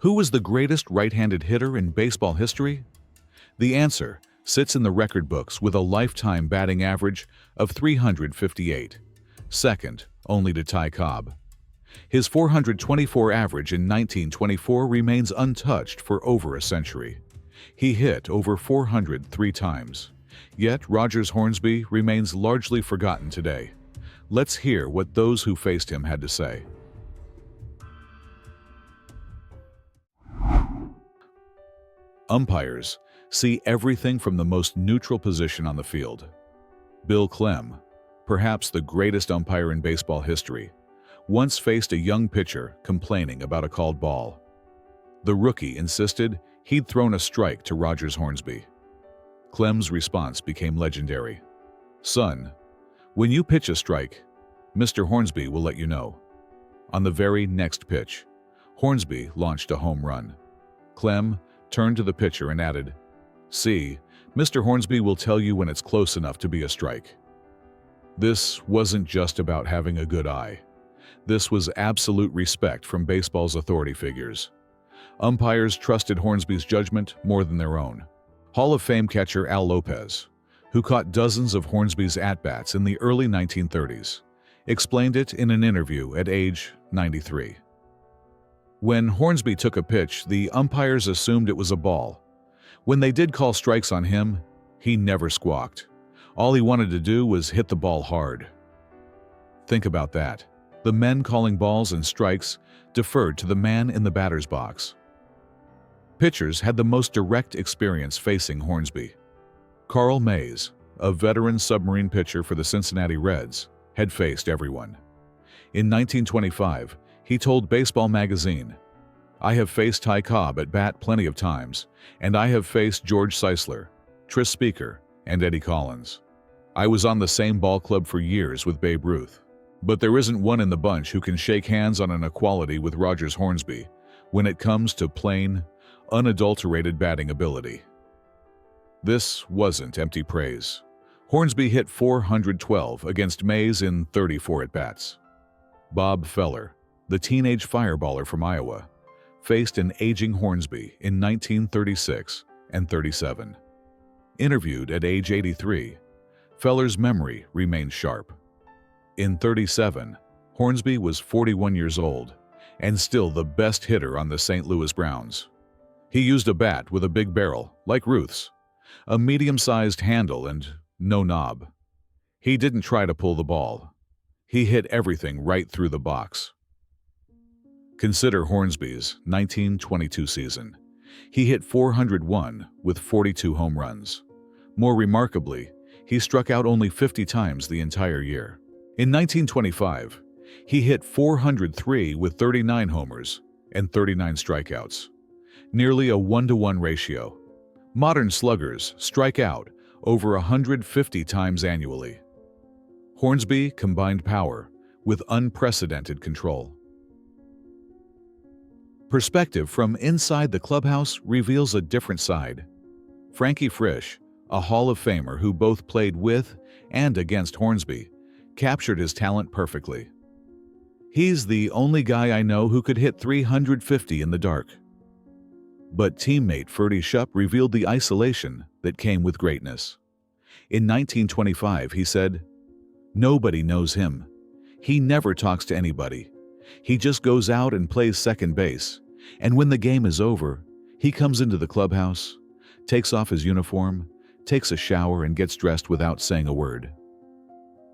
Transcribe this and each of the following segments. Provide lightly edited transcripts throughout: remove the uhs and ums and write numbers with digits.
Who was the greatest right-handed hitter in baseball history? The answer sits in the record books with a lifetime batting average of 358, second only to Ty Cobb. His 424 average in 1924 remains untouched for over a century. He hit over 403 times. Yet Rogers Hornsby remains largely forgotten today. Let's hear what those who faced him had to say. Umpires see everything from the most neutral position on the field. Bill Clem, perhaps the greatest umpire in baseball history, once faced a young pitcher complaining about a called ball. The rookie insisted he'd thrown a strike to Rogers Hornsby. Clem's response became legendary. "Son, when you pitch a strike, Mr. Hornsby will let you know." On the very next pitch, Hornsby launched a home run. Clem turned to the pitcher and added, "See, Mr. Hornsby will tell you when it's close enough to be a strike." This wasn't just about having a good eye. This was absolute respect from baseball's authority figures. Umpires trusted Hornsby's judgment more than their own. Hall of Fame catcher Al Lopez, who caught dozens of Hornsby's at-bats in the early 1930s, explained it in an interview at age 93. When Hornsby took a pitch, the umpires assumed it was a ball. When they did call strikes on him, he never squawked. All he wanted to do was hit the ball hard. Think about that. The men calling balls and strikes deferred to the man in the batter's box. Pitchers had the most direct experience facing Hornsby. Carl Mays, a veteran submarine pitcher for the Cincinnati Reds, had faced everyone. In 1925, he told Baseball Magazine, "I have faced Ty Cobb at bat plenty of times, and I have faced George Sisler, Tris Speaker, and Eddie Collins. I was on the same ball club for years with Babe Ruth. But there isn't one in the bunch who can shake hands on an equality with Rogers Hornsby when it comes to plain, unadulterated batting ability." This wasn't empty praise. Hornsby hit 412 against Mays in 34 at-bats. Bob Feller, the teenage fireballer from Iowa, faced an aging Hornsby in 1936 and 37. Interviewed at age 83, Feller's memory remained sharp. In 37, Hornsby was 41 years old and still the best hitter on the St. Louis Browns. He used a bat with a big barrel, like Ruth's, a medium-sized handle and no knob. He didn't try to pull the ball. He hit everything right through the box. Consider Hornsby's 1922 season. He hit 401 with 42 home runs. More remarkably, he struck out only 50 times the entire year. In 1925, he hit 403 with 39 homers and 39 strikeouts, nearly a 1-to-1 ratio. Modern sluggers strike out over 150 times annually. Hornsby combined power with unprecedented control. Perspective from inside the clubhouse reveals a different side. Frankie Frisch, a Hall of Famer who both played with and against Hornsby, captured his talent perfectly. "He's the only guy I know who could hit 350 in the dark." But teammate Ferdy Shupp revealed the isolation that came with greatness. In 1925, he said, "Nobody knows him. He never talks to anybody. He just goes out and plays second base, and when the game is over, he comes into the clubhouse, takes off his uniform, takes a shower, and gets dressed without saying a word."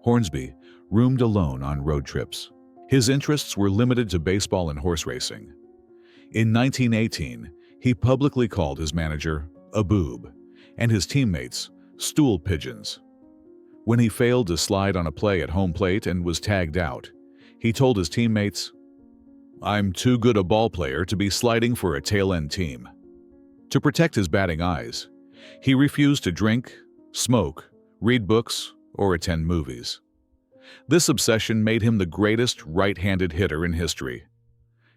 Hornsby roomed alone on road trips. His interests were limited to baseball and horse racing. In 1918, he publicly called his manager a boob and his teammates stool pigeons. When he failed to slide on a play at home plate and was tagged out, he told his teammates, "I'm too good a ball player to be sliding for a tail-end team." To protect his batting eyes, he refused to drink, smoke, read books, or attend movies. This obsession made him the greatest right-handed hitter in history.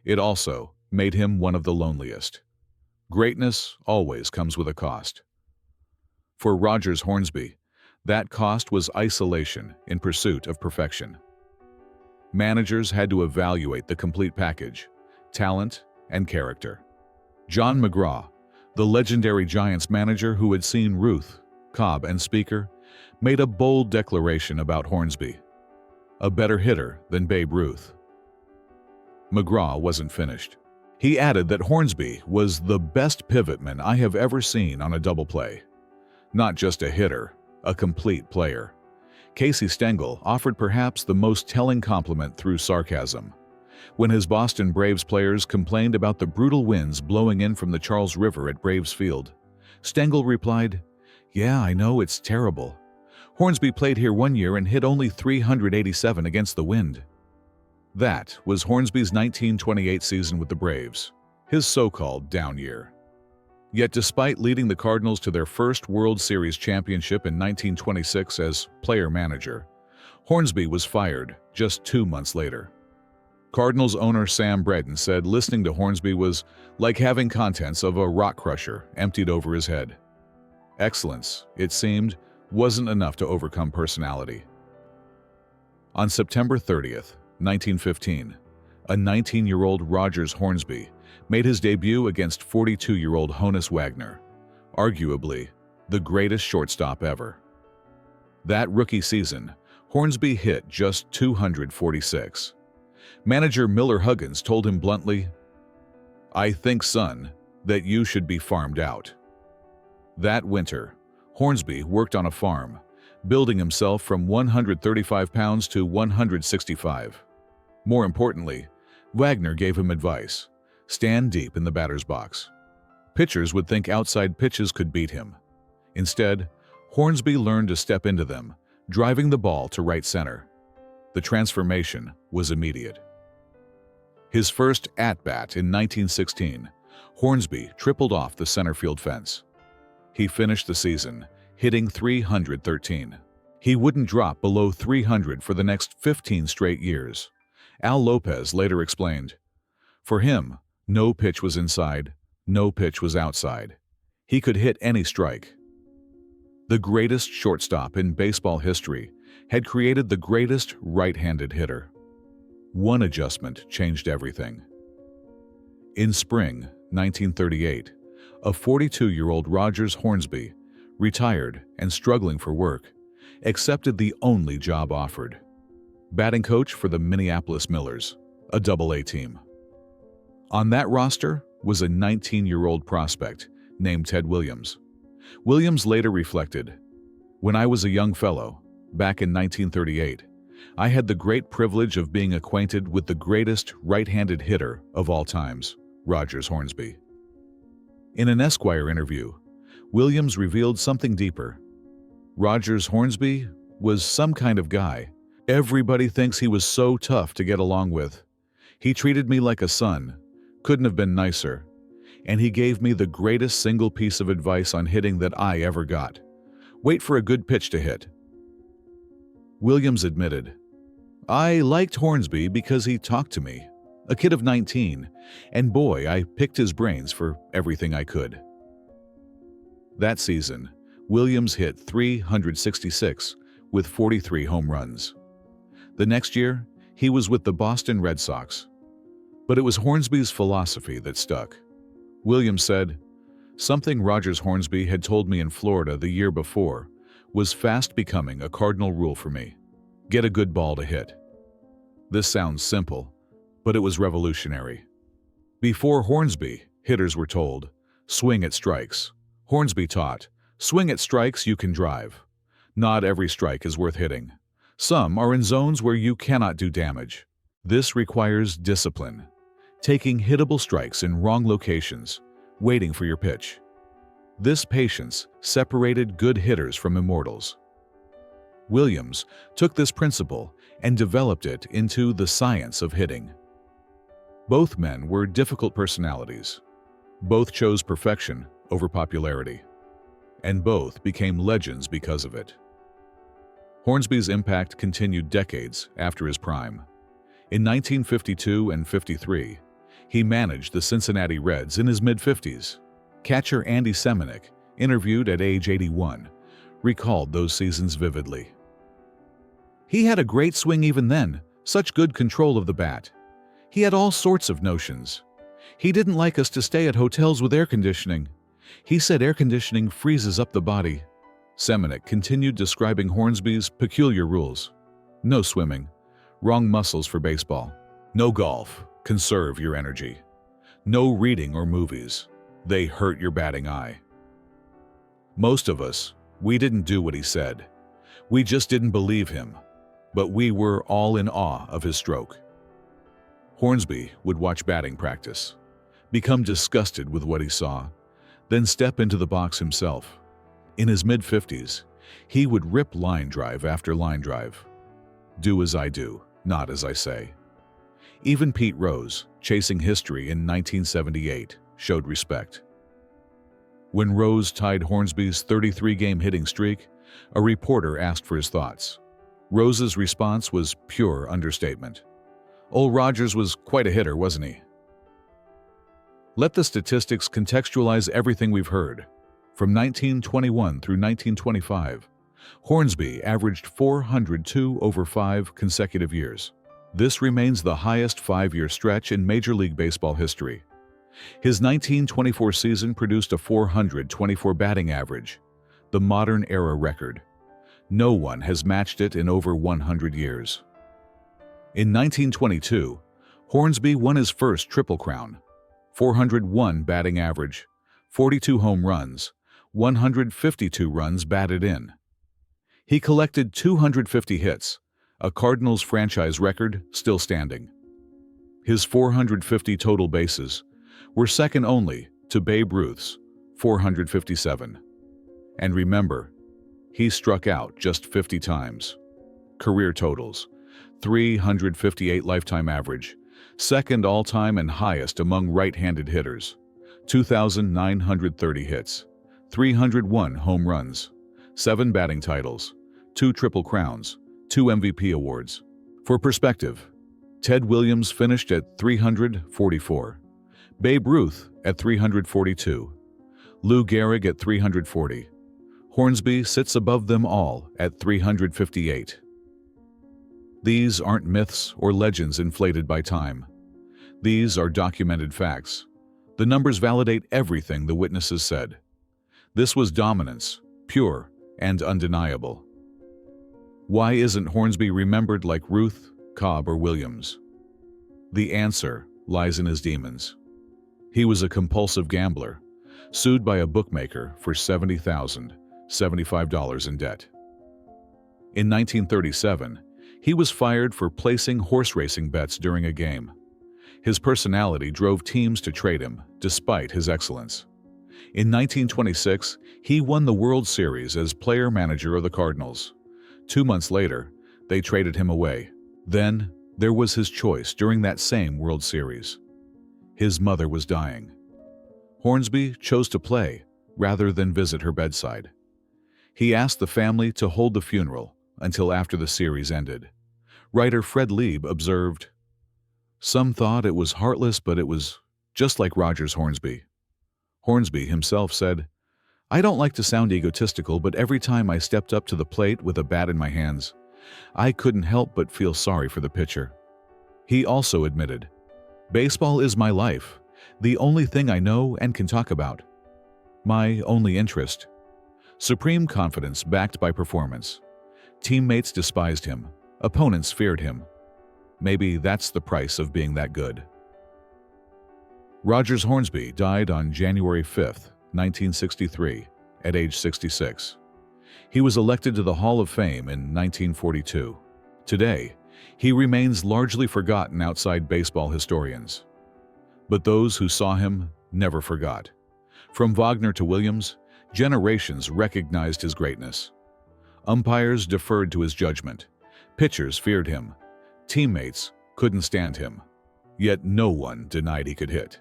It also made him one of the loneliest. Greatness always comes with a cost. For Rogers Hornsby, that cost was isolation in pursuit of perfection. Managers had to evaluate the complete package, talent and character. John McGraw, the legendary Giants manager who had seen Ruth, Cobb, and Speaker, made a bold declaration about Hornsby: a better hitter than Babe Ruth. McGraw wasn't finished. He added that Hornsby was the best pivotman I have ever seen on a double play. Not just a hitter, a complete player. Casey Stengel offered perhaps the most telling compliment through sarcasm. When his Boston Braves players complained about the brutal winds blowing in from the Charles River at Braves Field, Stengel replied, "Yeah, I know, it's terrible. Hornsby played here one year and hit only 387 against the wind." That was Hornsby's 1928 season with the Braves, his so-called down year. Yet despite leading the Cardinals to their first World Series championship in 1926 as player-manager, Hornsby was fired just 2 months later. Cardinals owner Sam Breton said listening to Hornsby was like having contents of a rock crusher emptied over his head. Excellence, it seemed, wasn't enough to overcome personality. On September 30th, 1915, a 19-year-old Rogers Hornsby made his debut against 42-year-old Honus Wagner, arguably the greatest shortstop ever. That rookie season, Hornsby hit just 246. Manager Miller Huggins told him bluntly, "I think, son, that you should be farmed out." That winter, Hornsby worked on a farm, building himself from 135 pounds to 165. More importantly, Wagner gave him advice: stand deep in the batter's box. Pitchers would think outside pitches could beat him. Instead, Hornsby learned to step into them, driving the ball to right center. The transformation was immediate. His first at-bat in 1916, Hornsby tripled off the center field fence. He finished the season hitting 313. He wouldn't drop below 300 for the next 15 straight years. Al Lopez later explained, "For him, no pitch was inside, no pitch was outside. He could hit any strike." The greatest shortstop in baseball history had created the greatest right-handed hitter. One adjustment changed everything. In spring 1938, a 42-year-old Rogers Hornsby, retired and struggling for work, accepted the only job offered: batting coach for the Minneapolis Millers, a Double-A team. On that roster was a 19-year-old prospect named Ted Williams. Williams later reflected, "When I was a young fellow, back in 1938, I had the great privilege of being acquainted with the greatest right-handed hitter of all times, Rogers Hornsby." In an Esquire interview, Williams revealed something deeper. Rogers Hornsby was some kind of guy. Everybody thinks he was so tough to get along with. He treated me like a son, couldn't have been nicer, and he gave me the greatest single piece of advice on hitting that I ever got: wait for a good pitch to hit. Williams admitted, "I liked Hornsby because he talked to me, a kid of 19, and boy, I picked his brains for everything I could." That season, Williams hit 366 with 43 home runs. The next year, he was with the Boston Red Sox. But it was Hornsby's philosophy that stuck. Williams said, "Something Rogers Hornsby had told me in Florida the year before was fast becoming a cardinal rule for me: get a good ball to hit." This sounds simple, but it was revolutionary. Before Hornsby, hitters were told, "Swing at strikes." Hornsby taught, "Swing at strikes you can drive. Not every strike is worth hitting. Some are in zones where you cannot do damage. This requires discipline, taking hittable strikes in wrong locations, waiting for your pitch." This patience separated good hitters from immortals. Williams took this principle and developed it into the science of hitting. Both men were difficult personalities. Both chose perfection over popularity. And both became legends because of it. Hornsby's impact continued decades after his prime. In 1952 and 53, he managed the Cincinnati Reds in his mid-50s. Catcher Andy Seminick, interviewed at age 81, recalled those seasons vividly. "He had a great swing even then, such good control of the bat. He had all sorts of notions. He didn't like us to stay at hotels with air conditioning. He said air conditioning freezes up the body. Semenuk continued describing Hornsby's peculiar rules. No swimming. Wrong muscles for baseball. No golf. Conserve your energy. No reading or movies. They hurt your batting eye. Most of us, we didn't do what he said. We just didn't believe him. But we were all in awe of his stroke. Hornsby would watch batting practice, become disgusted with what he saw, then step into the box himself. In his mid-50s, he would rip line drive after line drive. Do as I do, not as I say. Even Pete Rose, chasing history in 1978, showed respect. When Rose tied Hornsby's 33-game hitting streak, a reporter asked for his thoughts. Rose's response was pure understatement. Old Rogers was quite a hitter, wasn't he? Let the statistics contextualize everything we've heard. From 1921 through 1925, Hornsby averaged 402 over 5 consecutive years. This remains the highest 5-year stretch in Major League Baseball history. His 1924 season produced a 424 batting average, the modern era record. No one has matched it in over 100 years. In 1922, Hornsby won his first Triple Crown: 401 batting average, 42 home runs, 152 runs batted in. He collected 250 hits, a Cardinals franchise record still standing. His 450 total bases were second only to Babe Ruth's 457. And remember, he struck out just 50 times. Career totals: 358 lifetime average, second all-time and highest among right-handed hitters, 2,930 hits, 301 home runs, 7 batting titles, 2 Triple Crowns, 2 MVP awards. For perspective, Ted Williams finished at 344, Babe Ruth at 342, Lou Gehrig at 340. Hornsby sits above them all at 358. These aren't myths or legends inflated by time. These are documented facts. The numbers validate everything the witnesses said. This was dominance, pure and undeniable. Why isn't Hornsby remembered like Ruth, Cobb, or Williams? The answer lies in his demons. He was a compulsive gambler, sued by a bookmaker for $70,075 in debt. In 1937, he was fired for placing horse racing bets during a game. His personality drove teams to trade him, despite his excellence. In 1926, he won the World Series as player-manager of the Cardinals. 2 months later, they traded him away. Then, there was his choice during that same World Series. His mother was dying. Hornsby chose to play rather than visit her bedside. He asked the family to hold the funeral until after the series ended. Writer Fred Lieb observed, "Some thought it was heartless, but it was just like Rogers Hornsby." Hornsby himself said, "I don't like to sound egotistical, but every time I stepped up to the plate with a bat in my hands, I couldn't help but feel sorry for the pitcher." He also admitted, "Baseball is my life, the only thing I know and can talk about. My only interest." Supreme confidence backed by performance. Teammates despised him. Opponents feared him. Maybe that's the price of being that good. Rogers Hornsby died on January 5, 1963, at age 66. He was elected to the Hall of Fame in 1942. Today, he remains largely forgotten outside baseball historians. But those who saw him never forgot. From Wagner to Williams, generations recognized his greatness. Umpires deferred to his judgment. Pitchers feared him. Teammates couldn't stand him. Yet no one denied he could hit.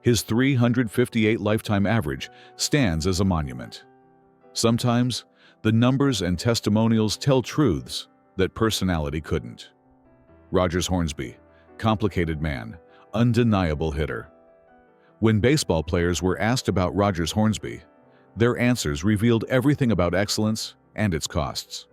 His 358 lifetime average stands as a monument. Sometimes, the numbers and testimonials tell truths that personality couldn't. Rogers Hornsby, complicated man, undeniable hitter. When baseball players were asked about Rogers Hornsby, their answers revealed everything about excellence and its costs.